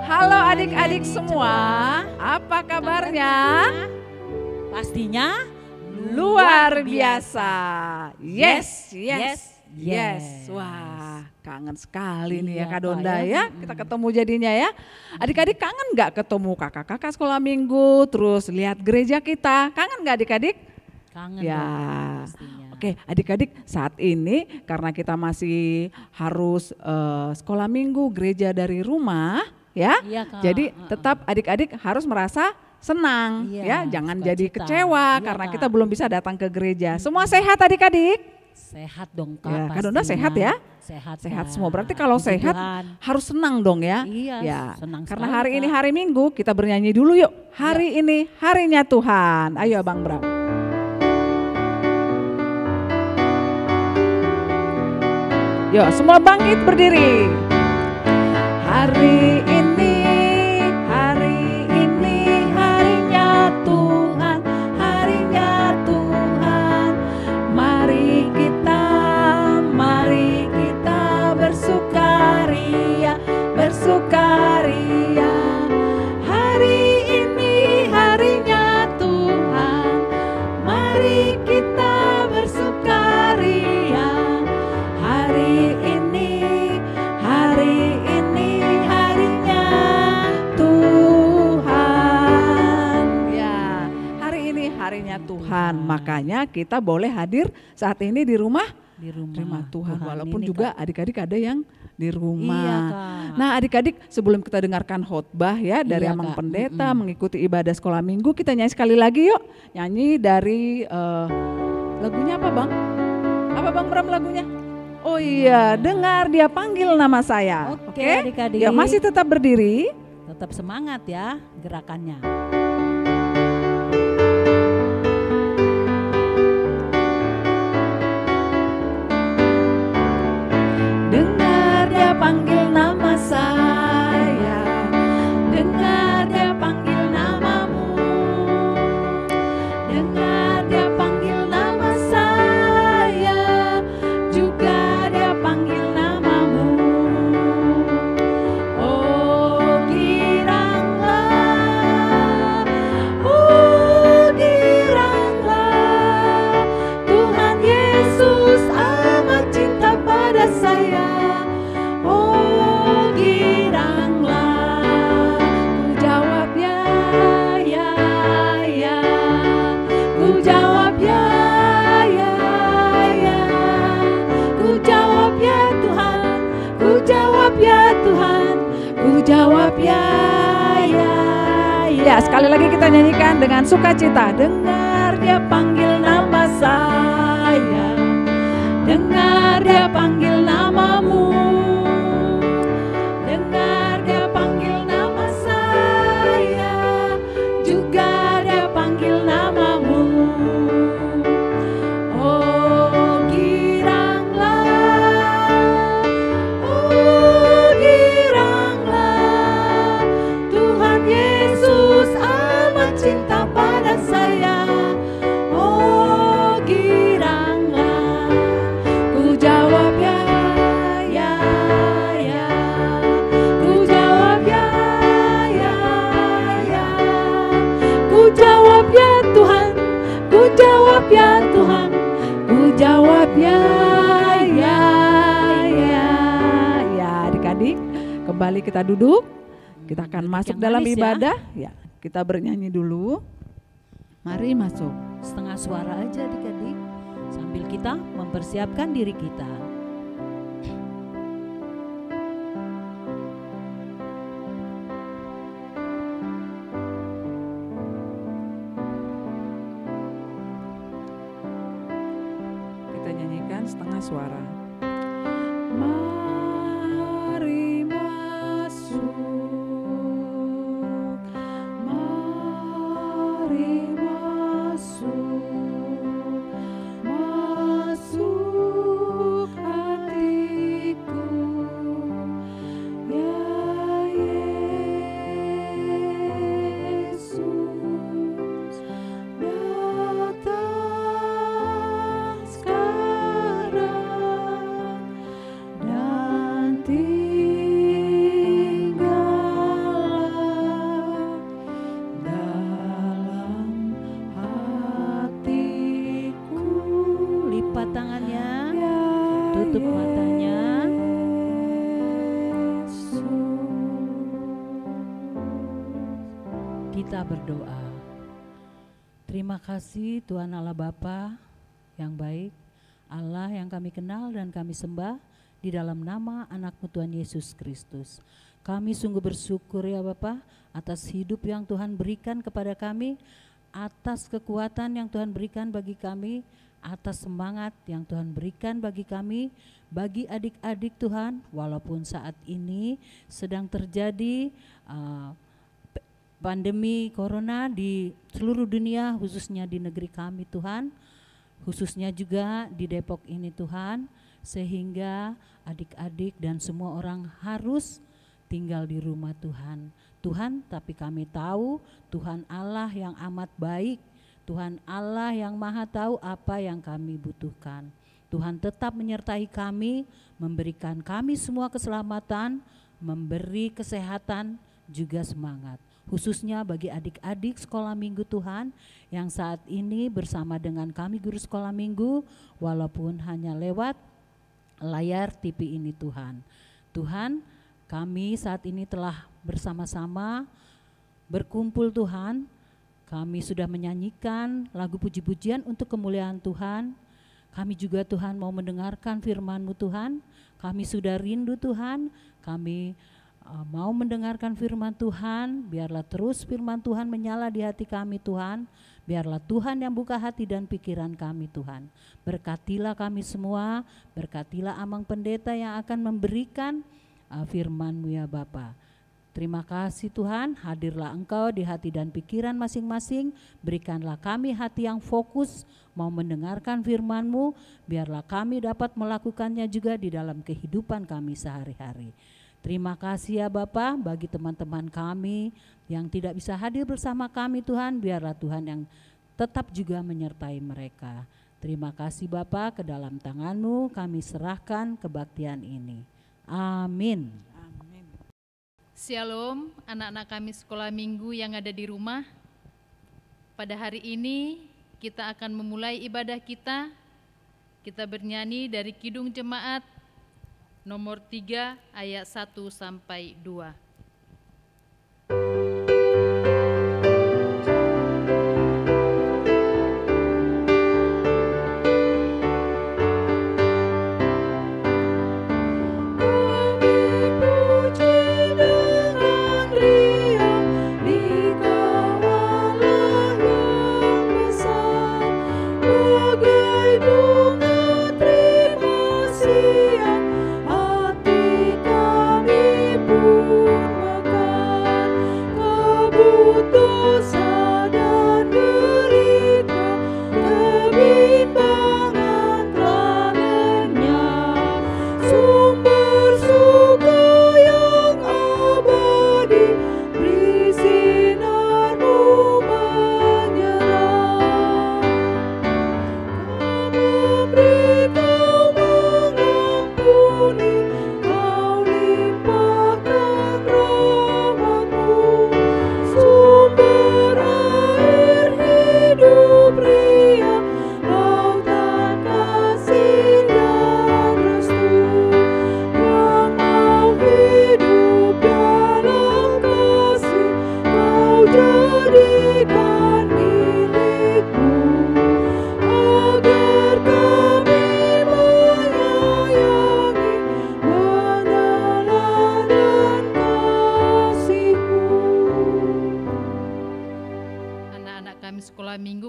Halo adik-adik semua, apa kabarnya? Pastinya Luar biasa. Yes, yes, yes. Wah, kangen sekali nih ya Iya, Kak Kak, Donda ya. ya. Kita ketemu jadinya ya. Adik-adik kangen nggak ketemu kakak-kakak sekolah minggu, terus lihat gereja kita? Kangen nggak adik-adik? kangen Ya. dong pastinya. Oke, adik-adik saat ini karena kita masih harus sekolah minggu gereja dari rumah ya. Iya, Kak. Jadi tetap adik-adik harus merasa senang ya, Iya, jangan sukacita. jadi kecewa Iya, karena Kak. kita belum bisa datang ke gereja. Semua sehat adik-adik? Sehat dong Kak. Ya, Kak Donda pastinya. sehat ya? Sehat. Sehat Kak. semua. Berarti kalau Puji sehat Tuhan. harus senang dong ya. Iya, Ya, senang karena sekali, hari ini Kak. hari Minggu kita bernyanyi dulu yuk. Hari ini harinya Tuhan. Ayo Abang Bram. Yuk semua bangkit berdiri. Hari ini harinya Tuhan, harinya Tuhan. Mari kita bersukaria, bersukaria. Hari ini harinya Tuhan, mari kita bersukaria. Hari ini harinya Tuhan. Ya, hari ini harinya Tuhan. Makanya kita boleh hadir saat ini di rumah Di rumah. terima Tuhan. Walaupun ini, juga Kak. adik-adik ada yang di rumah. Iya, Kak. Nah adik-adik sebelum kita dengarkan khotbah ya dari Iya, Amang Kak. Pendeta mengikuti ibadah sekolah minggu, kita nyanyi sekali lagi yuk. Nyanyi dari lagunya apa Bang? Apa Bang Bram lagunya? Oh iya, dengar dia panggil nama saya. Oke, adik-adik. Ya masih tetap berdiri. Tetap semangat ya gerakannya. Dengar dia panggil nama saya, dengar dia panggil namamu, dengar dia panggil nama saya, juga dia panggil namamu. Oh giranglah, Tuhan Yesus amat cinta pada saya. Oh giranglah, ku jawab ya, ku jawab ya, ku jawab ya Tuhan, ku jawab ya Tuhan, ku jawab ya. Ya sekali lagi kita nyanyikan dengan sukacita. Dengar dia panggil nama saya, dengar dia panggil namamu, dengar dia panggil nama saya, juga dia panggil namamu. Oh giranglah, Tuhan Yesus amat cinta pada saya. Oh giranglah, ku jawab ya, ku jawab ya, ku jawab ya Tuhan, ku jawab ya Tuhan, ku jawab ya. Ya adik-adik, kembali kita duduk. Kita akan Duduk masuk yang dalam manis ya. ibadah. Ya, kita bernyanyi dulu. Mari masuk. Setengah suara aja adik-adik sambil kita mempersiapkan diri kita. Kita nyanyikan setengah suara. Mari masuk, mari masuk, masuk hatiku, ya Yesus, datang sekarang tutup matanya. Kita berdoa. Terima kasih Tuhan Allah Bapa yang baik, Allah yang kami kenal dan kami sembah di dalam nama anak-Mu Tuhan Yesus Kristus. Kami sungguh bersyukur ya Bapa atas hidup yang Tuhan berikan kepada kami, atas kekuatan yang Tuhan berikan bagi kami, atas semangat yang Tuhan berikan bagi kami, bagi adik-adik Tuhan, walaupun saat ini sedang terjadi pandemi corona di seluruh dunia, khususnya di negeri kami Tuhan, khususnya juga di Depok ini Tuhan, sehingga adik-adik dan semua orang harus tinggal di rumah Tuhan. Tuhan, tapi kami tahu Tuhan Allah yang amat baik, Tuhan Allah yang maha tahu apa yang kami butuhkan. Tuhan tetap menyertai kami, memberikan kami semua keselamatan, memberi kesehatan, juga semangat. Khususnya bagi adik-adik sekolah minggu Tuhan yang saat ini bersama dengan kami guru sekolah minggu walaupun hanya lewat layar TV ini Tuhan. Tuhan, kami saat ini telah bersama-sama berkumpul Tuhan. Kami sudah menyanyikan lagu puji-pujian untuk kemuliaan Tuhan. Kami juga Tuhan mau mendengarkan firman-Mu Tuhan. Kami sudah rindu Tuhan. Kami mau mendengarkan firman Tuhan, biarlah terus firman Tuhan menyala di hati kami Tuhan, biarlah Tuhan yang buka hati dan pikiran kami Tuhan. Berkatilah kami semua, berkatilah Amang Pendeta yang akan memberikan firman-Mu ya Bapa. Terima kasih Tuhan, hadirlah Engkau di hati dan pikiran masing-masing, berikanlah kami hati yang fokus mau mendengarkan firman-Mu, biarlah kami dapat melakukannya juga di dalam kehidupan kami sehari-hari. Terima kasih ya Bapa bagi teman-teman kami yang tidak bisa hadir bersama kami Tuhan, biarlah Tuhan yang tetap juga menyertai mereka. Terima kasih Bapa, ke dalam tangan-Mu kami serahkan kebaktian ini. Amin. Shalom anak-anak kami sekolah minggu yang ada di rumah. Pada hari ini kita akan memulai ibadah kita. Kita bernyanyi dari Kidung Jemaat nomor 3 ayat 1 sampai 2.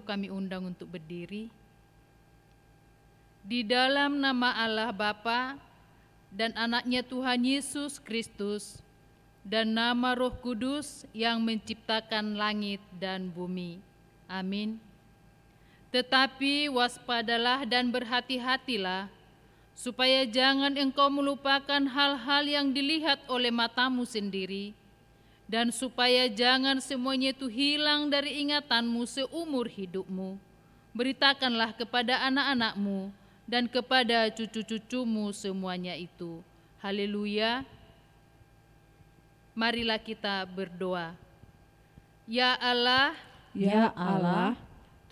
Kami undang untuk berdiri. Di dalam nama Allah Bapa dan anaknya Tuhan Yesus Kristus dan nama Roh Kudus yang menciptakan langit dan bumi. Amin. Tetapi waspadalah dan berhati-hatilah, supaya jangan engkau melupakan hal-hal yang dilihat oleh matamu sendiri, dan supaya jangan semuanya itu hilang dari ingatanmu seumur hidupmu. Beritakanlah kepada anak-anakmu dan kepada cucu-cucumu semuanya itu. Haleluya. Marilah kita berdoa. Ya Allah, Ya Allah,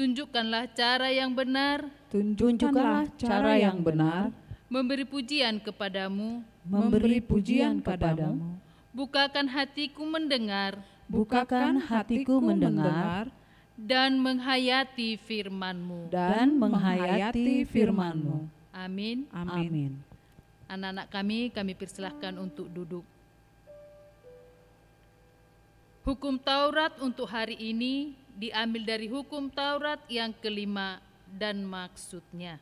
tunjukkanlah cara yang benar, tunjukkanlah cara yang benar memberi pujian kepadamu, memberi pujian kepadamu. bukakan hatiku mendengar, Bukakan hatiku mendengar dan menghayati firman-Mu. dan menghayati firman-Mu. Amin. Amin. Anak-anak kami persilahkan untuk duduk. Hukum Taurat untuk hari ini diambil dari hukum Taurat yang kelima dan maksudnya.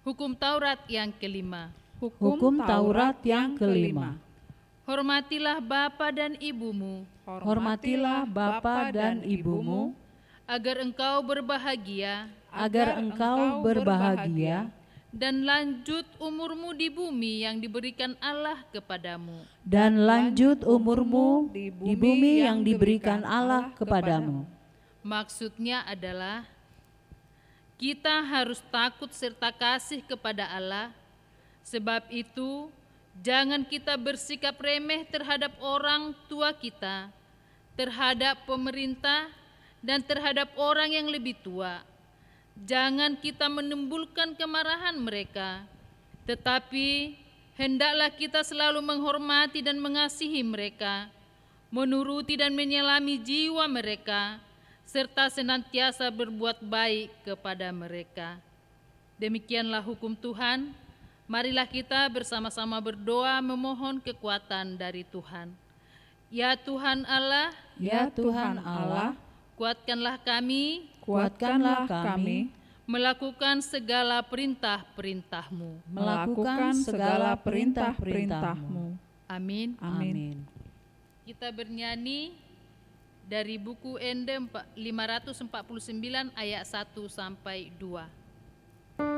Hukum Taurat yang kelima. Hukum Taurat yang kelima. Hormatilah bapa dan ibumu, Hormatilah bapa dan ibumu, agar engkau berbahagia agar engkau berbahagia dan lanjut umurmu di bumi yang diberikan Allah kepadamu. dan lanjut umurmu di bumi yang diberikan Allah kepadamu. Maksudnya adalah kita harus takut serta kasih kepada Allah. Sebab itu, jangan kita bersikap remeh terhadap orang tua kita, terhadap pemerintah, dan terhadap orang yang lebih tua. Jangan kita menimbulkan kemarahan mereka, tetapi hendaklah kita selalu menghormati dan mengasihi mereka, menuruti dan menyelami jiwa mereka, serta senantiasa berbuat baik kepada mereka. Demikianlah hukum Tuhan. Marilah kita bersama-sama berdoa memohon kekuatan dari Tuhan. Ya Tuhan Allah, Ya Tuhan Allah, kuatkanlah kami kuatkanlah kami melakukan segala perintah-perintah-Mu. melakukan segala perintah-perintah-Mu. Amin. Amin. Kita bernyanyi dari buku Ende 549 ayat 1 sampai 2.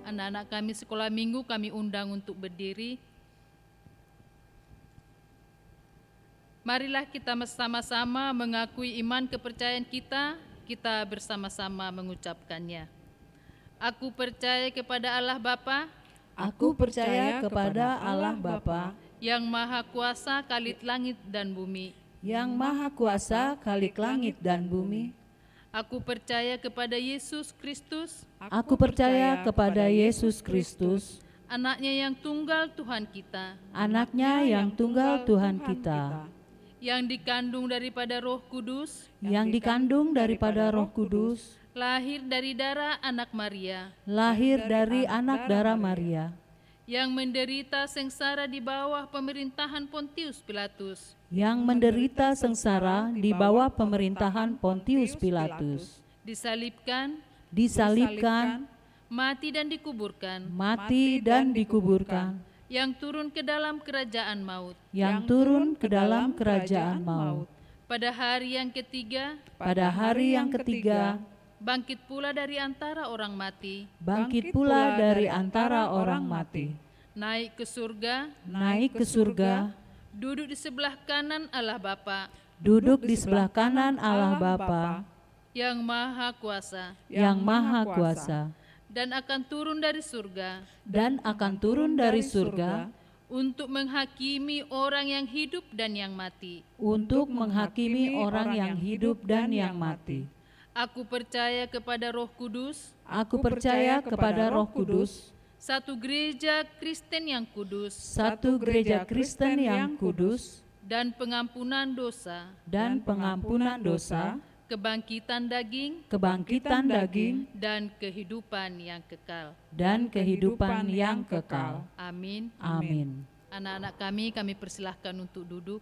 Anak-anak kami sekolah minggu kami undang untuk berdiri. Marilah kita bersama-sama mengakui iman kepercayaan kita bersama-sama mengucapkannya. Aku percaya kepada Allah Bapa, Aku percaya kepada Allah Bapa, yang Maha Kuasa kalik langit dan bumi. yang Maha Kuasa kalik langit dan bumi. Aku percaya kepada Yesus Kristus, Aku percaya kepada Yesus Kristus, anaknya yang tunggal Tuhan kita, anaknya yang tunggal Tuhan kita, yang dikandung daripada Roh Kudus, yang dikandung daripada Roh Kudus, lahir dari darah anak Maria, lahir dari anak darah Maria, yang menderita sengsara di bawah pemerintahan Pontius Pilatus, yang menderita sengsara di bawah pemerintahan Pontius Pilatus, disalibkan, mati dan dikuburkan, mati dan dikuburkan, yang turun ke dalam kerajaan maut, yang turun ke dalam kerajaan maut. pada hari yang ketiga, Pada hari yang ketiga, bangkit pula dari antara orang mati, bangkit pula dari antara orang mati, naik ke surga, naik ke surga, duduk di sebelah kanan Allah Bapa duduk di sebelah kanan Allah Bapa yang Maha Kuasa, yang Maha Kuasa, dan akan turun dari surga dan akan turun dari surga untuk menghakimi orang yang hidup dan yang mati. untuk menghakimi orang yang hidup dan yang mati. Aku percaya kepada Roh Kudus, Aku percaya kepada Roh Kudus, satu gereja Kristen yang kudus, satu gereja Kristen yang kudus, dan pengampunan dosa, dan pengampunan dosa, kebangkitan daging, kebangkitan daging, dan kehidupan yang kekal. dan kehidupan yang kekal. Amin. Amin. Anak-anak kami persilahkan untuk duduk.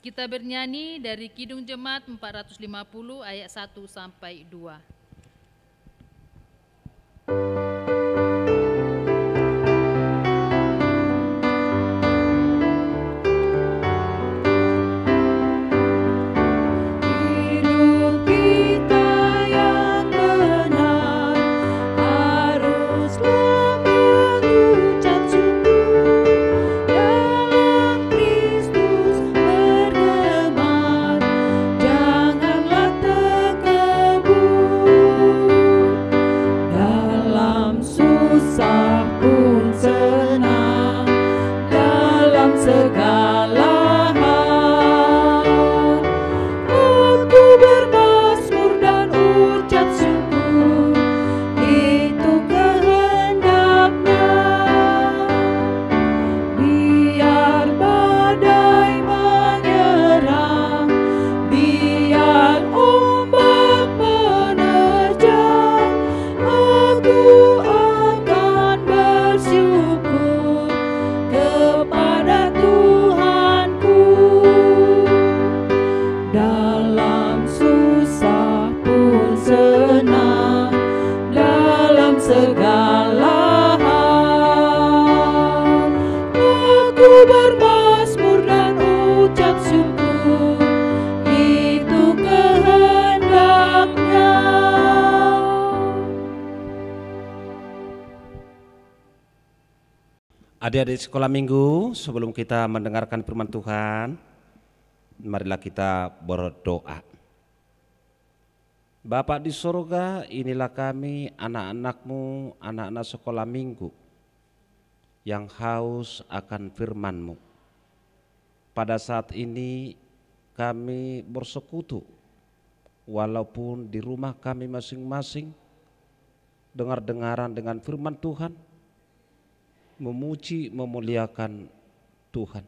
Kita bernyanyi dari Kidung Jemaat 450 ayat 1 sampai 2. Hidup kita yang benar haruslah mengucap syukur, dalam Kristus bergema, janganlah terkebun, dalam susah pun senang, dalam segala aku bermazmur dan ucap syukur, itu kehendaknya. Biar badai menyerang, biar ombak menerjang, aku akan bersyukur kepada Tuhanku. Dalam susah pun senang, dalam segala hal, aku bermazmur dan ucap syukur, itu kehendaknya. Adik-adik sekolah minggu, sebelum kita mendengarkan firman Tuhan, marilah kita berdoa. Bapa di surga, inilah kami anak-anak-Mu, anak-anak sekolah minggu yang haus akan firman-Mu. Pada saat ini kami bersekutu, walaupun di rumah kami masing-masing, dengar-dengaran dengan firman Tuhan, memuji, memuliakan Tuhan.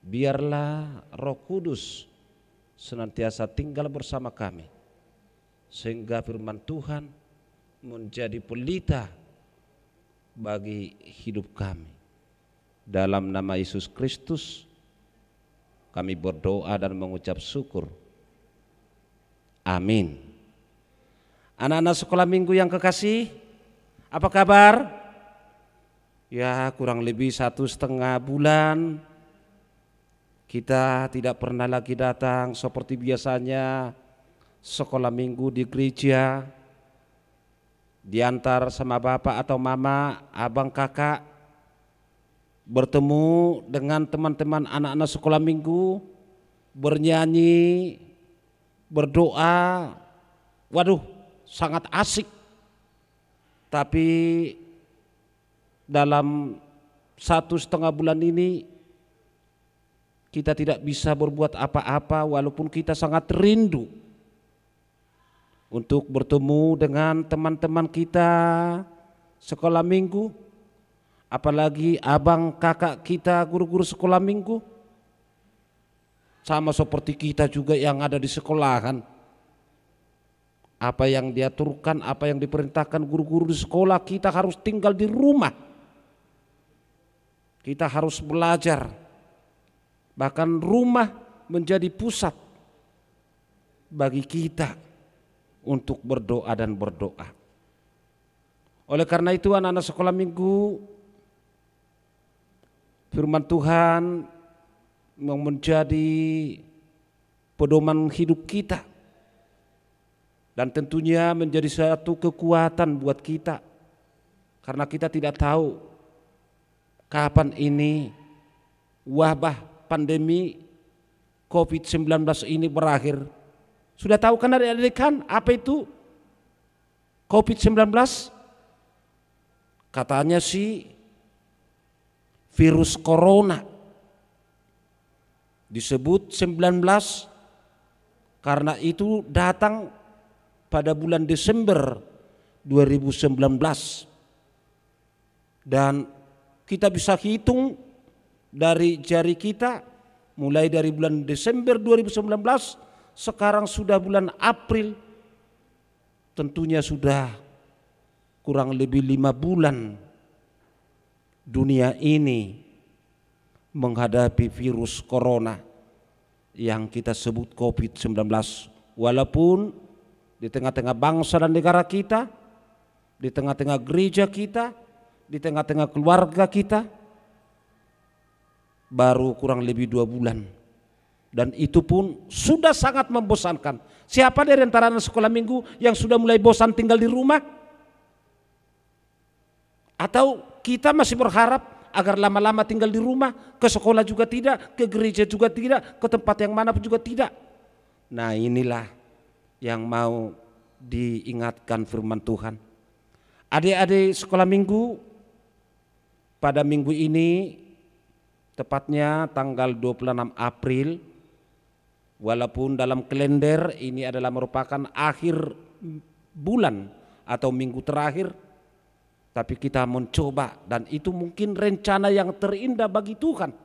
Biarlah Roh Kudus senantiasa tinggal bersama kami, sehingga firman Tuhan menjadi pelita bagi hidup kami. Dalam nama Yesus Kristus kami berdoa dan mengucap syukur. Amin. Anak-anak sekolah minggu yang kekasih, apa kabar? Ya, kurang lebih 1,5 bulan kita tidak pernah lagi datang seperti biasanya sekolah minggu di gereja, diantar sama bapak atau mama, abang kakak, bertemu dengan teman-teman anak-anak sekolah minggu, bernyanyi, berdoa. Waduh, sangat asik. Tapi dalam 1,5 bulan ini kita tidak bisa berbuat apa-apa, walaupun kita sangat rindu untuk bertemu dengan teman-teman kita sekolah minggu, apalagi abang kakak kita guru-guru sekolah minggu, sama seperti kita juga yang ada di sekolahan. Apa yang diaturkan, apa yang diperintahkan guru-guru di sekolah, kita harus tinggal di rumah. Kita harus belajar, bahkan rumah menjadi pusat bagi kita untuk berdoa dan berdoa. Oleh karena itu anak-anak sekolah minggu, firman Tuhan menjadi pedoman hidup kita, dan tentunya menjadi satu kekuatan buat kita, karena kita tidak tahu kapan ini wabah pandemi COVID-19 ini berakhir. Sudah tahu kan adik-adik kan apa itu COVID-19? Katanya sih virus corona. Disebut 19 karena itu datang pada bulan Desember 2019. Dan kita bisa hitung dari jari kita mulai dari bulan Desember 2019, sekarang sudah bulan April, tentunya sudah kurang lebih 5 bulan dunia ini menghadapi virus corona yang kita sebut COVID-19. Walaupun di tengah-tengah bangsa dan negara kita, di tengah-tengah gereja kita, di tengah-tengah keluarga kita, baru kurang lebih 2 bulan. Dan itu pun sudah sangat membosankan. Siapa dari antara anak sekolah minggu yang sudah mulai bosan tinggal di rumah? Atau kita masih berharap agar lama-lama tinggal di rumah, ke sekolah juga tidak, ke gereja juga tidak, ke tempat yang mana pun juga tidak. Nah, inilah yang mau diingatkan firman Tuhan. Adik-adik sekolah minggu, pada minggu ini tepatnya tanggal 26 April, walaupun dalam kalender ini adalah merupakan akhir bulan atau minggu terakhir, tapi kita mencoba, dan itu mungkin rencana yang terindah bagi Tuhan.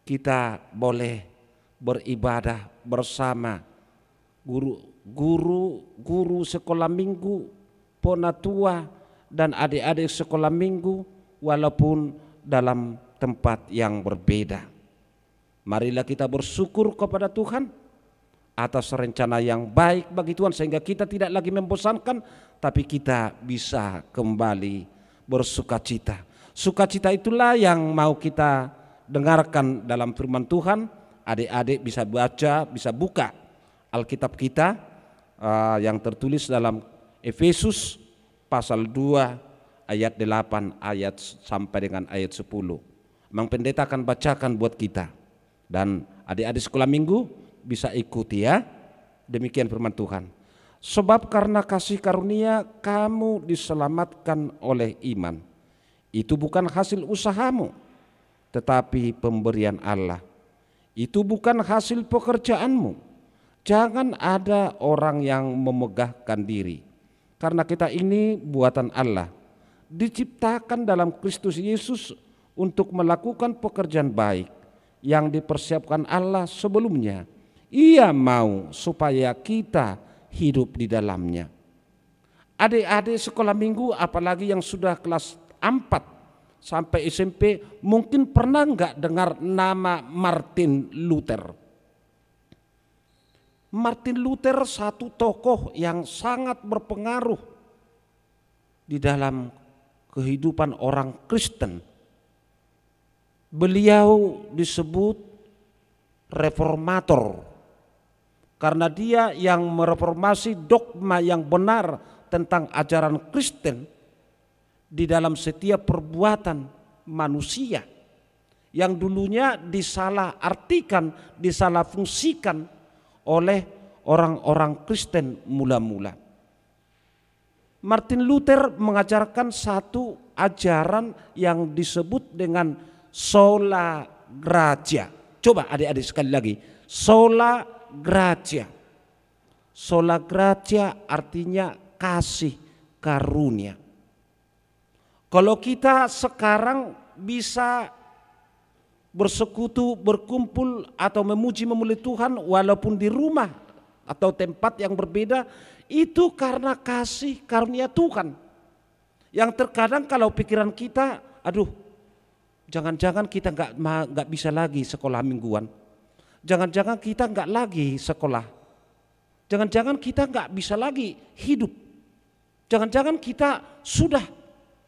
Kita boleh beribadah bersama guru sekolah minggu, ponatua, dan adik-adik sekolah minggu, walaupun dalam tempat yang berbeda. Marilah kita bersyukur kepada Tuhan atas rencana yang baik bagi Tuhan, sehingga kita tidak lagi membosankan, tapi kita bisa kembali bersukacita. Sukacita itulah yang mau kita dengarkan dalam firman Tuhan. Adik-adik bisa baca, bisa buka Alkitab kita yang tertulis dalam Efesus pasal 2 ayat 8 ayat sampai dengan ayat 10. Memang pendeta akan bacakan buat kita, dan adik-adik sekolah minggu bisa ikuti ya. Demikian firman Tuhan. Sebab karena kasih karunia kamu diselamatkan oleh iman. Itu bukan hasil usahamu, tetapi pemberian Allah. Itu bukan hasil pekerjaanmu. Jangan ada orang yang memegahkan diri, karena kita ini buatan Allah, diciptakan dalam Kristus Yesus untuk melakukan pekerjaan baik yang dipersiapkan Allah sebelumnya. Ia mau supaya kita hidup di dalamnya. Adik-adik sekolah minggu, apalagi yang sudah kelas 4 sampai SMP, mungkin pernah enggak dengar nama Martin Luther? Martin Luther satu tokoh yang sangat berpengaruh di dalam kehidupan orang Kristen. Beliau disebut reformator karena dia yang mereformasi dogma yang benar tentang ajaran Kristen di dalam setiap perbuatan manusia yang dulunya disalah artikan, disalah fungsikan oleh orang-orang Kristen mula-mula. Martin Luther mengajarkan satu ajaran yang disebut dengan sola gratia. Coba adik-adik sekali lagi, sola gratia. Sola gratia artinya kasih karunia. Kalau kita sekarang bisa bersekutu, berkumpul atau memuji-memuliakan Tuhan walaupun di rumah atau tempat yang berbeda, itu karena kasih karunia Tuhan. Yang terkadang kalau pikiran kita, aduh, jangan-jangan kita nggak bisa lagi sekolah mingguan, jangan-jangan kita nggak lagi sekolah, jangan-jangan kita nggak bisa lagi hidup, jangan-jangan kita sudah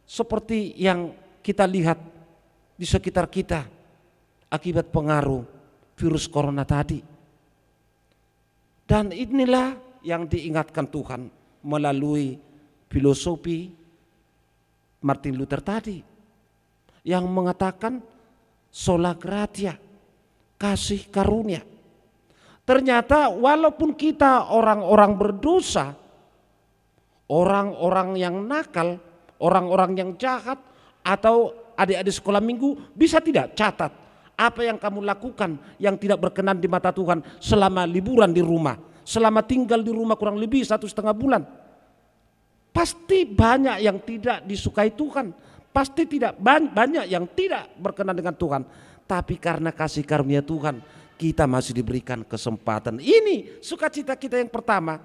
seperti yang kita lihat di sekitar kita akibat pengaruh virus corona tadi. Dan inilah yang diingatkan Tuhan melalui filosofi Martin Luther tadi. yang mengatakan sola gratia, kasih karunia. Ternyata walaupun kita orang-orang berdosa, orang-orang yang nakal, orang-orang yang jahat, atau adik-adik sekolah minggu, bisa tidak catat apa yang kamu lakukan yang tidak berkenan di mata Tuhan selama liburan di rumah, selama tinggal di rumah kurang lebih 1,5 bulan. Pasti banyak yang tidak disukai Tuhan, pasti tidak banyak yang tidak berkenan dengan Tuhan. Tapi karena kasih karunia Tuhan, kita masih diberikan kesempatan. Ini sukacita kita yang pertama.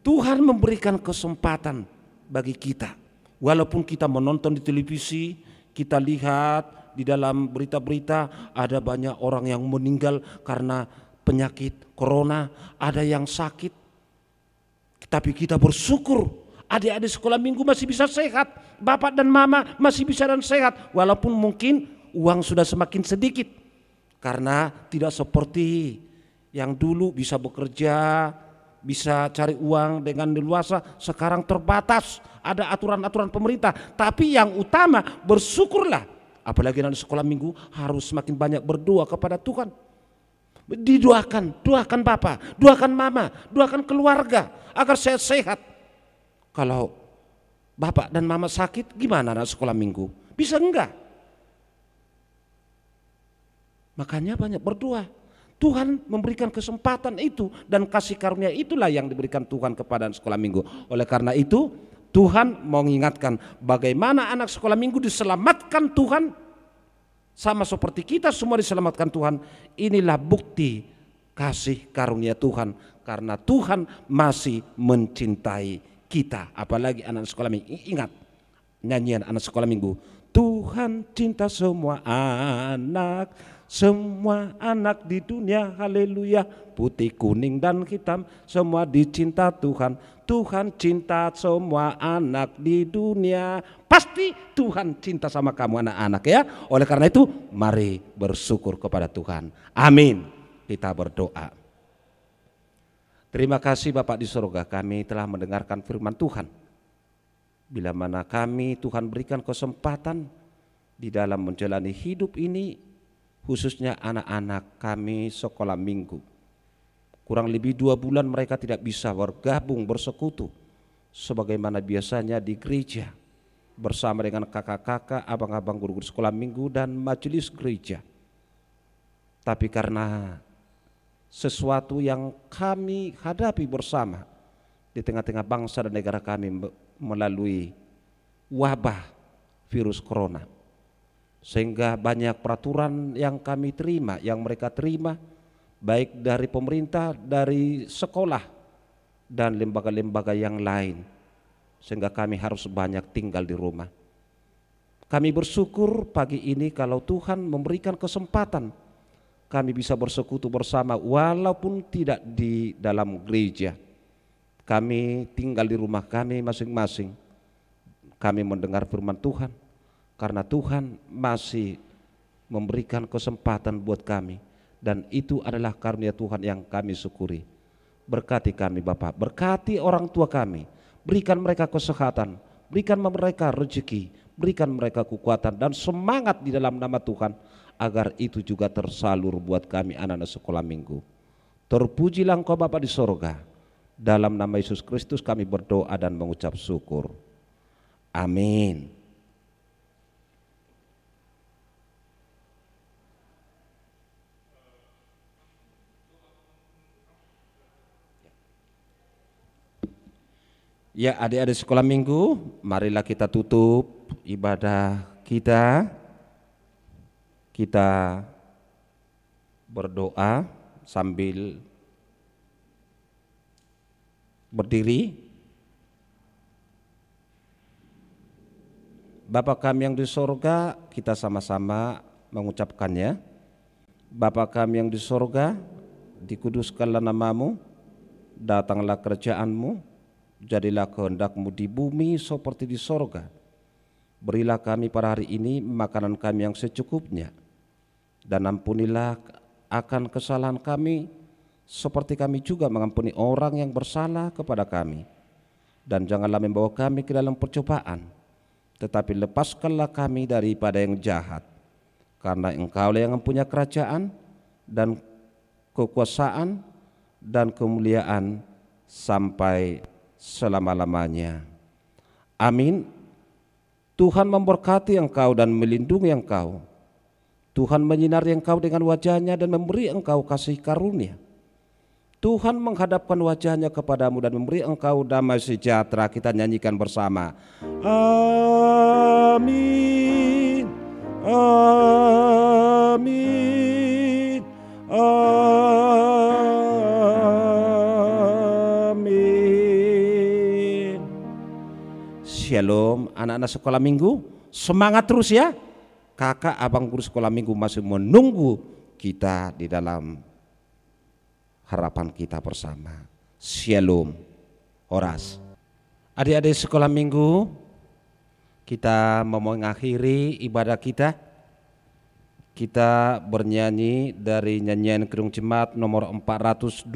Tuhan memberikan kesempatan bagi kita. Walaupun kita menonton di televisi, kita lihat di dalam berita-berita ada banyak orang yang meninggal karena penyakit corona, ada yang sakit. Tapi kita bersyukur adik-adik sekolah minggu masih bisa sehat, bapak dan mama masih bisa dan sehat, walaupun mungkin uang sudah semakin sedikit. Karena tidak seperti yang dulu bisa bekerja, bisa cari uang dengan leluasa, sekarang terbatas, ada aturan-aturan pemerintah. Tapi yang utama bersyukurlah, apalagi anak sekolah minggu harus semakin banyak berdoa kepada Tuhan. Doakan bapak, doakan mama, doakan keluarga agar sehat. Kalau bapak dan mama sakit, gimana anak sekolah minggu? Bisa enggak? Makanya banyak berdoa. Tuhan memberikan kesempatan itu, dan kasih karunia itulah yang diberikan Tuhan kepada anak sekolah minggu. Oleh karena itu Tuhan mau mengingatkan bagaimana anak sekolah minggu diselamatkan Tuhan, sama seperti kita semua diselamatkan Tuhan. Inilah bukti kasih karunia Tuhan, karena Tuhan masih mencintai kita. Apalagi anak sekolah minggu. Ingat nyanyian anak sekolah minggu, Tuhan cinta semua anak di dunia, haleluya. Putih, kuning, dan hitam, semua dicinta Tuhan. Tuhan cinta semua anak di dunia. Pasti Tuhan cinta sama kamu anak-anak ya. Oleh karena itu mari bersyukur kepada Tuhan. Amin. Kita berdoa. Terima kasih Bapak di surga, kami telah mendengarkan firman Tuhan. Bila mana kami Tuhan berikan kesempatan di dalam menjalani hidup ini, khususnya anak-anak kami sekolah minggu. Kurang lebih 2 bulan mereka tidak bisa bergabung bersekutu sebagaimana biasanya di gereja bersama dengan kakak-kakak, abang-abang guru-guru sekolah minggu dan majelis gereja. Tapi karena sesuatu yang kami hadapi bersama di tengah-tengah bangsa dan negara kami melalui wabah virus corona, sehingga banyak peraturan yang kami terima, yang mereka terima, baik dari pemerintah, dari sekolah, dan lembaga-lembaga yang lain, sehingga kami harus banyak tinggal di rumah. Kami bersyukur pagi ini kalau Tuhan memberikan kesempatan kami bisa bersekutu bersama walaupun tidak di dalam gereja. Kami tinggal di rumah kami masing-masing. Kami mendengar firman Tuhan, karena Tuhan masih memberikan kesempatan buat kami, dan itu adalah karunia Tuhan yang kami syukuri. Berkati kami Bapak, berkati orang tua kami, berikan mereka kesehatan, berikan mereka rezeki, berikan mereka kekuatan dan semangat di dalam nama Tuhan, agar itu juga tersalur buat kami anak-anak sekolah minggu. Terpujilah Engkau Bapa di sorga. Dalam nama Yesus Kristus kami berdoa dan mengucap syukur. Amin. Ya, adik-adik sekolah minggu, marilah kita tutup ibadah kita. Kita berdoa sambil berdiri. Bapa kami yang di sorga, kita sama-sama mengucapkannya. Bapa kami yang di sorga, dikuduskanlah namamu, datanglah kerajaan-Mu, jadilah kehendak-Mu di bumi seperti di sorga. Berilah kami pada hari ini makanan kami yang secukupnya, dan ampunilah akan kesalahan kami seperti kami juga mengampuni orang yang bersalah kepada kami. Dan janganlah membawa kami ke dalam percobaan, tetapi lepaskanlah kami daripada yang jahat. Karena Engkau yang mempunyai kerajaan dan kekuasaan dan kemuliaan sampai selama-lamanya. Amin. Tuhan memberkati engkau dan melindungi engkau. Tuhan menyinari engkau dengan wajahnya dan memberi engkau kasih karunia. Tuhan menghadapkan wajahnya kepadamu dan memberi engkau damai sejahtera. Kita nyanyikan bersama. Amin. Amin. Amin. Shalom anak-anak sekolah minggu. Semangat terus ya. Kakak, abang guru sekolah minggu masih menunggu kita di dalam harapan kita bersama. Shalom. Horas. Adik-adik sekolah minggu, kita mau mengakhiri ibadah kita. Kita bernyanyi dari nyanyian Kidung Jemaat nomor 422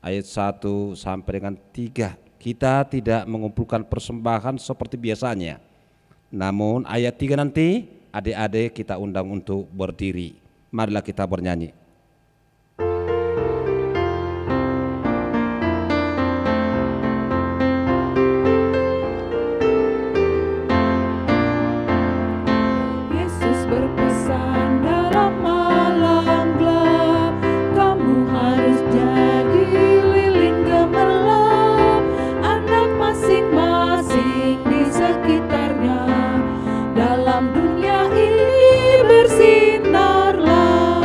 ayat 1 sampai dengan 3. Kita tidak mengumpulkan persembahan seperti biasanya. Namun ayat 3 nanti adik-adik kita undang untuk berdiri. Marilah kita bernyanyi. Yesus berpesan dalam malam gelap, kamu harus jadi lilin gemerlap, anak masing-masing di sekitarnya. Dalam dunia ini bersinarlah.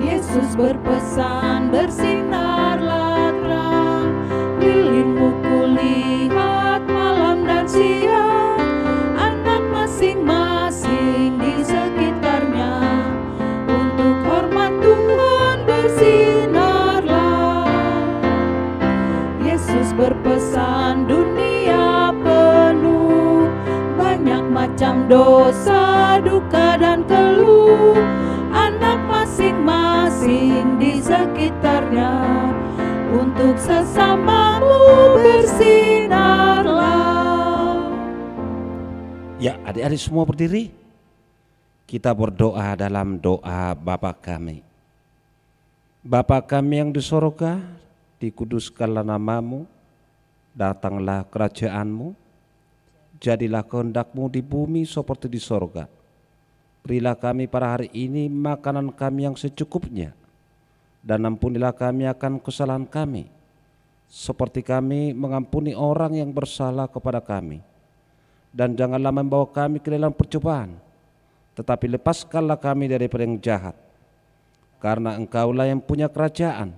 Yesus berpesan bersinarlah terang, lilinmu kulihat malam dan siang, anak masing-masing di sekitarnya. Untuk hormat Tuhan bersinarlah. Yesus berpesan dunia penuh banyak macam dosa, duka dan keluh, anak masing-masing di sekitarnya. Untuk sesamamu bersinarlah. Ya, adik-adik semua berdiri. Kita berdoa dalam doa Bapa kami. Bapa kami yang di sorga, dikuduskanlah namamu, datanglah kerajaanmu, jadilah kehendak-Mu di bumi seperti di sorga. Berilah kami pada hari ini makanan kami yang secukupnya, dan ampunilah kami akan kesalahan kami, seperti kami mengampuni orang yang bersalah kepada kami. Dan janganlah membawa kami ke dalam percobaan, tetapi lepaskanlah kami daripada yang jahat. Karena Engkaulah yang punya kerajaan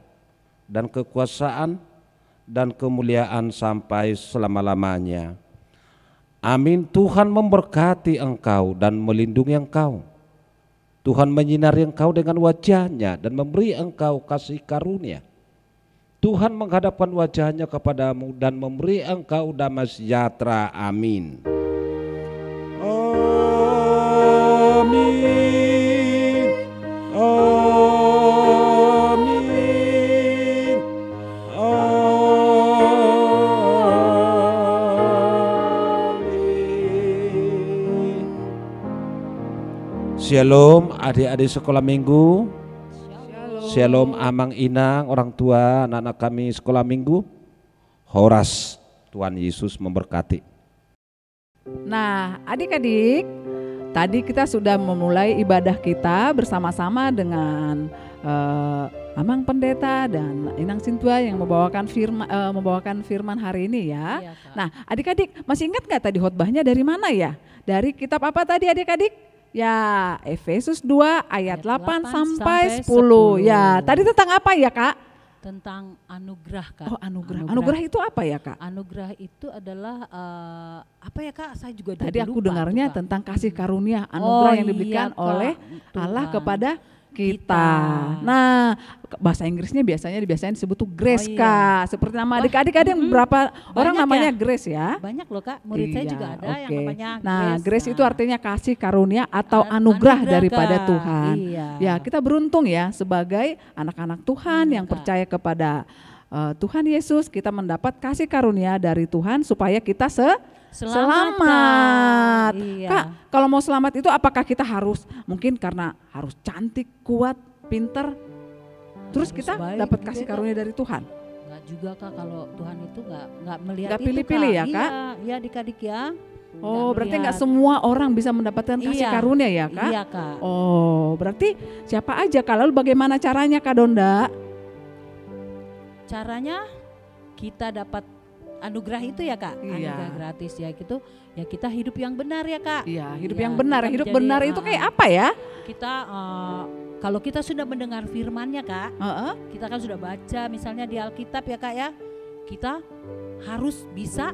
dan kekuasaan dan kemuliaan sampai selama-lamanya. Amin. Tuhan memberkati engkau dan melindungi engkau. Tuhan menyinari engkau dengan wajahnya dan memberi engkau kasih karunia. Tuhan menghadapkan wajahnya kepadamu dan memberi engkau damai sejahtera. Amin. Amin. Amin. Amin. Shalom adik-adik sekolah minggu. Shalom Amang Inang, orang tua anak-anak kami sekolah minggu. Horas, Tuhan Yesus memberkati. Nah, adik-adik, tadi kita sudah memulai ibadah kita bersama-sama dengan Amang Pendeta dan Inang Sintua yang membawakan firman hari ini ya. Iya, Kak. Nah, adik-adik masih ingat nggak tadi khotbahnya dari mana ya? Dari kitab apa tadi adik-adik? Ya, Efesus 2 ayat 8 sampai 10. Ya, tadi tentang apa ya, Kak? Tentang anugerah, Kak. Oh, anugerah. Anugerah itu apa ya, Kak? Anugerah itu adalah apa ya, Kak? Saya juga Tadi aku lupa dengarnya tuh, Kak. tentang kasih karunia, anugerah yang diberikan iya, Kak. oleh Allah Tuhan. kepada kita. Kita. Nah, bahasa Inggrisnya biasanya disebut tuh grace, Oh, iya. Kak. Seperti nama adik-adik ada yang beberapa orang Banyak namanya ya? Grace ya. Banyak loh, Kak. Murid saya Iya, juga ada yang oke. namanya Nah, Grace itu Nah, artinya kasih karunia atau anugerah, anugerah daripada Kak. Tuhan. Iya. Ya, kita beruntung ya sebagai anak-anak Tuhan Iya, yang Kak. percaya kepada Tuhan Yesus, kita mendapat kasih karunia dari Tuhan supaya kita selamat. Kak. Iya. Kak, kalau mau selamat itu apakah kita harus, mungkin karena harus cantik, kuat, pinter, terus Harus kita baik dapat juga, kasih Kak. karunia dari Tuhan? Enggak juga Kak, kalau Tuhan itu enggak melihat Nggak itu, pilih-pilih ya, Kak? Iya, iya adik-adik ya. Oh, berarti nggak melihat. semua orang bisa mendapatkan kasih Iya. karunia ya, Kak? Iya Kak. Oh, berarti siapa aja Kak? Lalu bagaimana caranya Kak Donda? Caranya kita dapat anugerah itu ya Kak, Iya. anugerah gratis ya gitu. Ya kita hidup yang benar ya Kak. Iya, hidup Iya, yang benar. kita Hidup menjadi, benar itu kayak apa ya? Kita kalau kita sudah mendengar firman-Nya Kak, Heeh. kita kan sudah baca misalnya di Alkitab ya Kak ya, kita harus bisa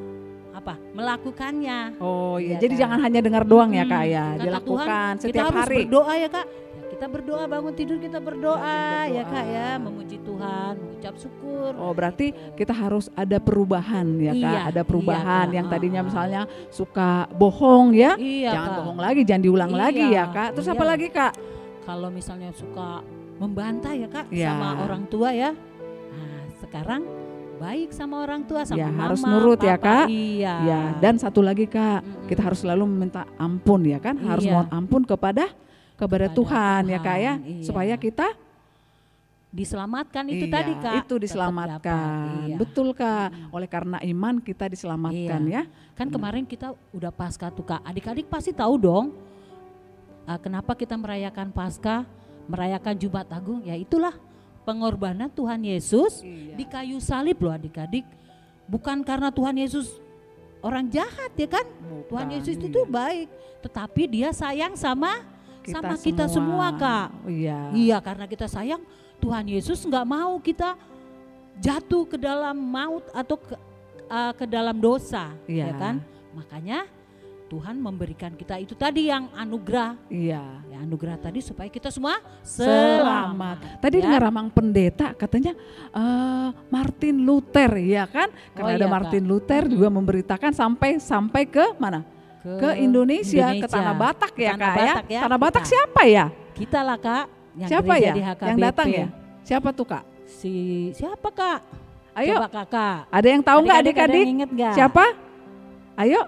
apa? Melakukannya. Oh iya, Iya, jadi Kak. jangan hanya dengar doang ya Kak ya, Kata dilakukan Tuhan, kita setiap harus hari. berdoa ya Kak. Ya, kita berdoa, bangun tidur kita berdoa Rajin ya berdoa. Kak ya, memuji Tuhan, mengucap syukur. Oh berarti kita harus ada perubahan ya Kak, Iya, ada perubahan iya, Kak. yang tadinya misalnya suka bohong ya, Iya, jangan Kak. bohong lagi, jangan diulang Iya, lagi ya Kak. Terus iya. apa lagi Kak? Kalau misalnya suka membantai ya Kak Iya. sama orang tua ya. Nah, sekarang baik sama orang tua, sama Ya, mama, harus nurut ya, papa. Kak. Iya. Ya, dan satu lagi Kak, Mm-mm. kita harus selalu meminta ampun ya kan, harus Iya. mohon ampun kepada Tuhan ya Kak ya, Tuhan, iya. supaya kita diselamatkan itu iya, tadi Kak. itu Tetap diselamatkan. dapat, iya. Betul Kak. Oleh karena iman kita diselamatkan Iya. ya. Kan kemarin kita udah Paskah tuh Kak. Adik-adik pasti tahu dong kenapa kita merayakan Paskah, merayakan Jumat Agung. Ya itulah pengorbanan Tuhan Yesus Iya. di kayu salib loh adik-adik. Bukan karena Tuhan Yesus orang jahat ya kan. Tuhan Bukan, Yesus iya. itu baik. Tetapi dia sayang sama kita semua Kak. Iya. Iya, karena kita sayang, Tuhan Yesus nggak mau kita jatuh ke dalam maut atau ke dalam dosa, Iya. ya kan? Makanya Tuhan memberikan kita itu tadi yang anugerah, Iya. ya anugerah tadi supaya kita semua Selamat. Tadi ya. dengar Ramang Pendeta katanya Martin Luther ya kan? Karena Oh ada iya, Martin Kak. Luther juga memberitakan sampai ke mana? Ke Indonesia, ke Tanah Batak ya Tanah Kak ya. Batak ya, Tanah Batak kita. siapa ya? Kita lah Kak, yang Siapa gereja ya? di HKBP. Yang datang ya? Siapa tuh Kak? Siapa Kak? Ayo. Coba Kakak. Ada yang tahu nggak Ada yang adik-adik? inget nggak? Siapa? Ayo.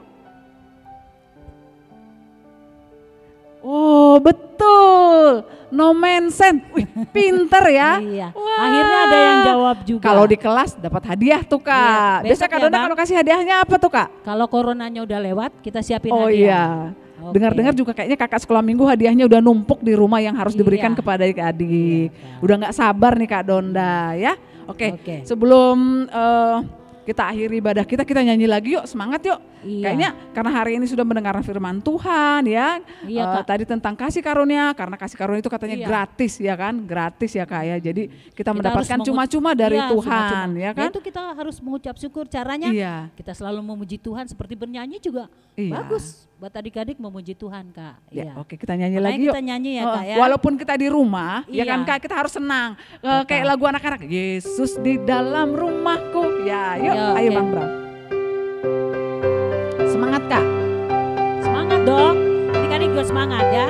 Oh betul, No Mensen. Wih, pinter ya. Iya. Wah. Akhirnya ada yang jawab juga. Kalau di kelas dapat hadiah tuh Kak. Iya, Biasa besok Kak ya, Dona Bang. kalau kasih hadiahnya apa tuh Kak? Kalau coronanya udah lewat, kita siapin Oh hadiah. iya. Oke. Dengar-dengar juga kayaknya kakak sekolah minggu hadiahnya udah numpuk di rumah yang harus diberikan Iya. kepada adik-adik. Iya, Kak. Udah nggak sabar nih Kak Donda ya. Oke, Oke. sebelum kita akhiri ibadah kita nyanyi lagi yuk, semangat yuk. Iya. Kayaknya karena hari ini sudah mendengar firman Tuhan ya. Iya, Kak. Tadi tentang kasih karunia, karena kasih karunia itu katanya Iya. gratis ya kan, gratis ya Kak ya. Jadi kita Kita mendapatkan harus cuma-cuma dari Iya, Tuhan cuma-cuma. ya kan. Itu kita harus mengucap syukur, caranya Iya. kita selalu memuji Tuhan seperti bernyanyi juga. Iya. Bagus buat adik-adik memuji Tuhan Kak. Ya, Iya. oke kita nyanyi Makanya lagi yuk. kita nyanyi ya, Kak, ya. Walaupun kita di rumah, ya Iya. kan Kak, kita harus senang. Betul. Kayak lagu anak-anak, Yesus di dalam rumahku. Ya, yuk, Ya, ayo oke. Bang Bram. Semangat Kak. Semangat dong. Adik-adik juga semangat ya.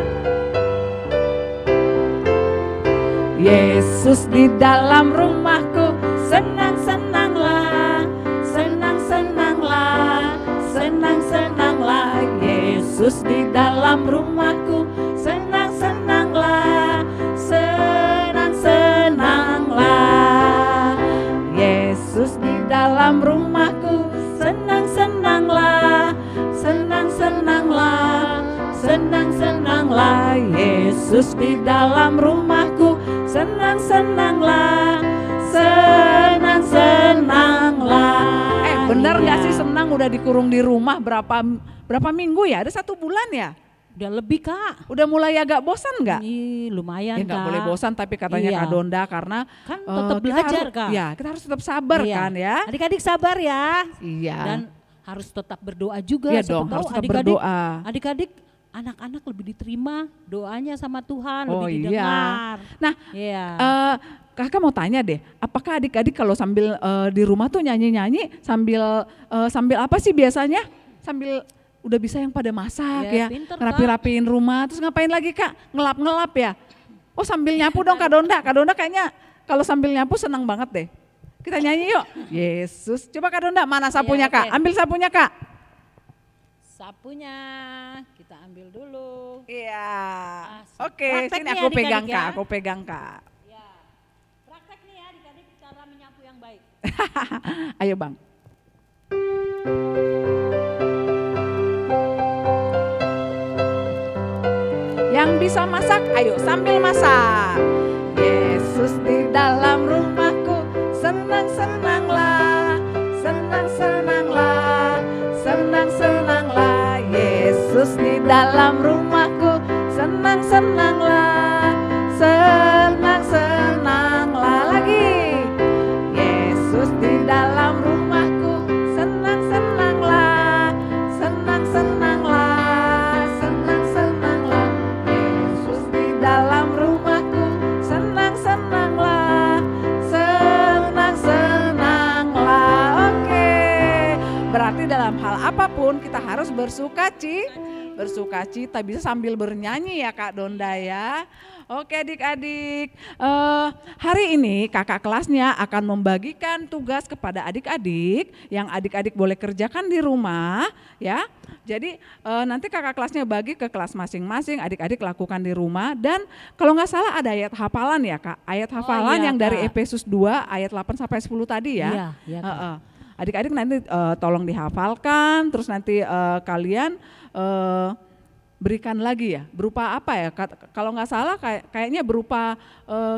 Yesus di dalam rumahku, senang-senanglah, senang-senanglah, senang-senanglah. Yesus di dalam rumahku, senang-senanglah, senang-senanglah. Yesus di dalam rumahku, senang-senanglah, senang-senanglah, senang-senanglah. Yesus di dalam rumahku, senang-senanglah, senang-senanglah. Benar nggak sih senang udah dikurung di rumah berapa minggu ya? Ada 1 bulan ya? Udah lebih Kak. Udah mulai agak bosan nggak? Ini lumayan Ya nggak Kak. boleh bosan, tapi katanya Iya. Kak Donda karena Kan tetap kita belajar harus, Kak. Ya kita harus tetap sabar Iya. kan ya. Adik-adik sabar ya. Iya. Dan harus tetap berdoa juga. Iya Siapa dong, tahu harus tetap adik-adik- berdoa. Adik-adik, anak-anak lebih diterima doanya sama Tuhan, Oh lebih iya. didengar. Nah, Iya. Kakak mau tanya deh, apakah adik-adik kalau sambil di rumah tuh nyanyi-nyanyi sambil apa sih biasanya? Sambil udah bisa yang pada masak ya, Ya, pinter, Kak. rapi-rapiin rumah, terus ngapain lagi Kak? Ngelap-ngelap ya? Oh sambil nyapu dong Kak Donda. Kak Donda kayaknya kalau sambil nyapu senang banget deh. Kita nyanyi yuk. Yesus. Coba Kak Donda, mana sapunya Iya, Kak? oke. Ambil sapunya Kak. Sapunya kita ambil dulu. Iya. Ah, Oke, praktek sini nih aku pegang adik-adik Kak, ya. aku pegang Kak. Ya, praktek nih ya adik-adik cara menyapu yang baik. Ayo Bang. Yang bisa masak, ayo sambil masak. Yesus di dalam rumahku, senang-senanglah, senang-senanglah, senang-senanglah. Yesus di dalam rumahku, senang-senanglah, senang-senanglah lagi. Yesus di dalam rumahku, senang-senanglah, senang-senanglah, senang-senanglah. Yesus di dalam rumahku, senang-senanglah, senang-senanglah. Oke, berarti dalam hal apapun kita harus bersukacita, bisa sambil bernyanyi ya Kak Donda ya. Oke adik-adik, hari ini kakak kelasnya akan membagikan tugas kepada adik-adik yang adik-adik boleh kerjakan di rumah ya. Jadi nanti kakak kelasnya bagi ke kelas masing-masing, adik-adik lakukan di rumah. Dan kalau nggak salah ada ayat hafalan ya Kak, ayat hafalan iya, yang dari Kak. Efesus 2 ayat 8 sampai 10 tadi ya. Iya, iya, Kak. Adik-adik nanti tolong dihafalkan, terus nanti kalian berikan lagi ya, berupa apa ya, kalau nggak salah kayaknya berupa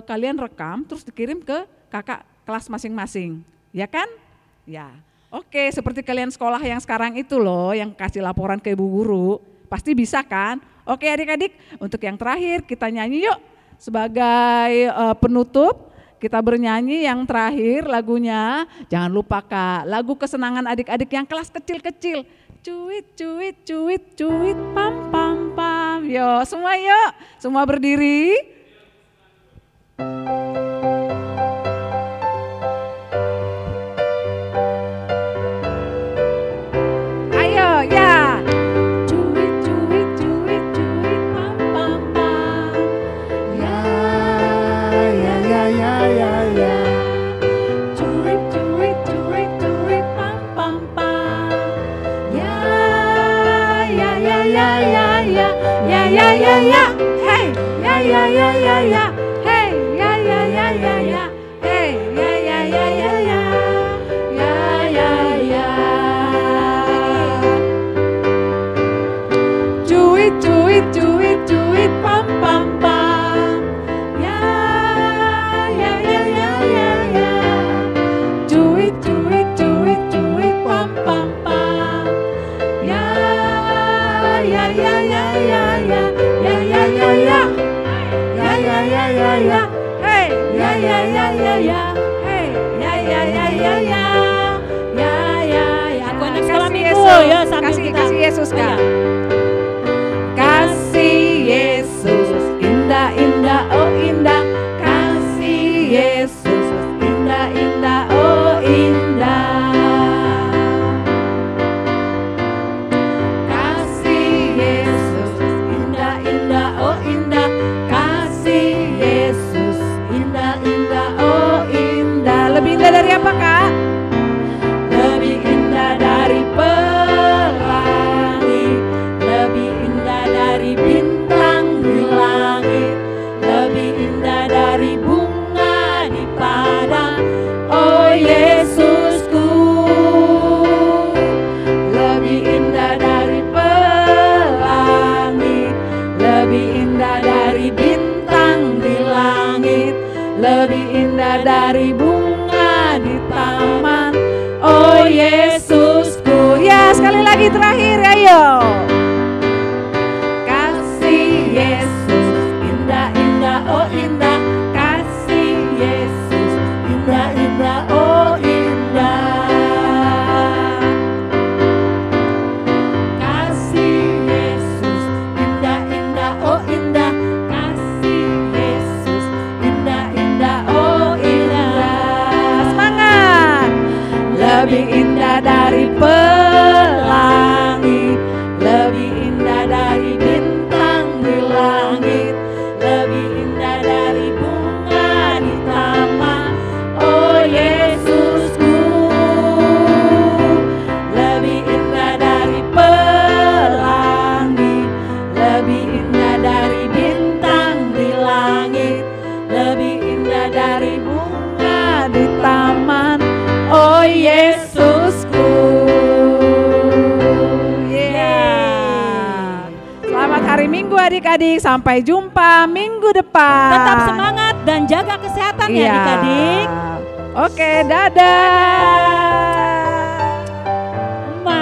kalian rekam terus dikirim ke kakak kelas masing-masing, ya kan? Ya, oke, seperti kalian sekolah yang sekarang itu loh, yang kasih laporan ke ibu guru, pasti bisa kan? Oke adik-adik, untuk yang terakhir kita nyanyi yuk, sebagai penutup kita bernyanyi yang terakhir lagunya, jangan lupa Kak, lagu kesenangan adik-adik yang kelas kecil-kecil. Cuit, cuit, cuit, cuit, pam, pam, pam. Yo, semua berdiri. Ayo, ya. Cuit, cuit, cuit, cuit, pam, pam, pam. Ya, ya, ya, ya, ya, ya. Cuit, cuit, cuit, cuit, pam, pam, pam. Ya, ya, ya, ya, ya, ya, ya, ya, ya, ya, hey, ya, ya, ya, ya, ya, hey, ya, ya, ya, ya, ya, hey, ya, ya, ya, ya, ya, ya, ya, ya. Cuit, cuit, cuit, cuit, pam, pam, pam. Ya, ya, ya, ya, ya, ya. Cuit, cuit, cuit, cuit, pam, pam, pam. Ya, ya, ya, ya, ya, ya, ya, ya, ya, ya, ya, ya, ya, ya, ya, hey, ya, ya, ya, ya, ya, hey, ya, ya, ya, ya, ya, ya, ya, ya. Aku anak sekolah Kasih minggu, Yesus, ya, sambil kasih kita- kasih Yesus Oh, Kak. iya. Kasih Yesus, indah, indah, oh indah. Kasih Yesus, indah, indah, oh indah. Kasih Yesus, indah, indah, oh indah. Kasih Yesus, indah, indah, oh indah. Lebih indah dari apa Kak? Lebih indah dari pelangi, lebih indah dari bintang di langit, lebih indah dari bunga di padang. Oh Yesusku, lebih indah dari pelangi, lebih indah dari bintang di langit, lebih indah dari bunga di taman. Oh Yesusku, ya sekali lagi terakhir, ayo. Kasih Yesus, indah, indah, oh indah. Kasih Yesus, indah, indah, oh indah. Kasih Yesus, indah, indah, oh indah. Kasih Yesus, indah, indah, oh indah. Semangat! Lebih indah dari pelangi, adik-adik, sampai jumpa minggu depan. Tetap semangat dan jaga kesehatan ya Iya. adik-adik. Oke, dadah. Ma.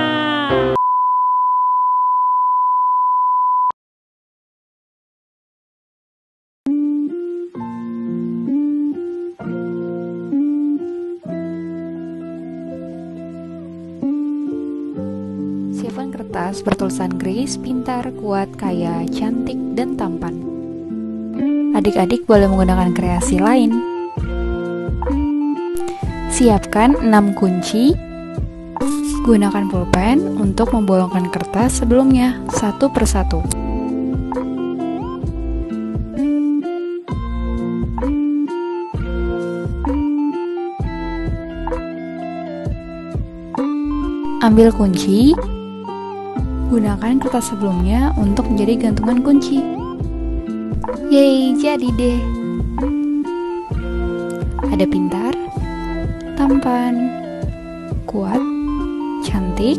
Siapkan kertas bertulisan Grace, pintar, kuat, kaya, cantik, dan tampan. Adik-adik boleh menggunakan kreasi lain. Siapkan 6 kunci. Gunakan pulpen untuk membolongkan kertas sebelumnya, satu persatu. Ambil kunci. Gunakan kertas sebelumnya untuk menjadi gantungan kunci. Yeay, jadi deh. Ada pintar, tampan, kuat, cantik,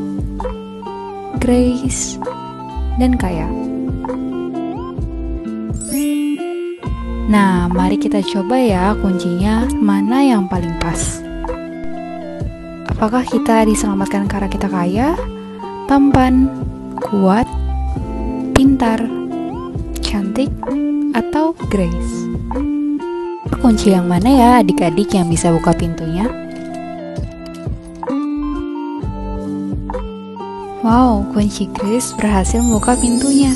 Grace, dan kaya. Nah, mari kita coba ya kuncinya mana yang paling pas. Apakah kita diselamatkan karena kita kaya, tampan, kuat, pintar, cantik, atau Grace? Kunci yang mana ya adik-adik yang bisa buka pintunya? Wow, kunci Grace berhasil membuka pintunya.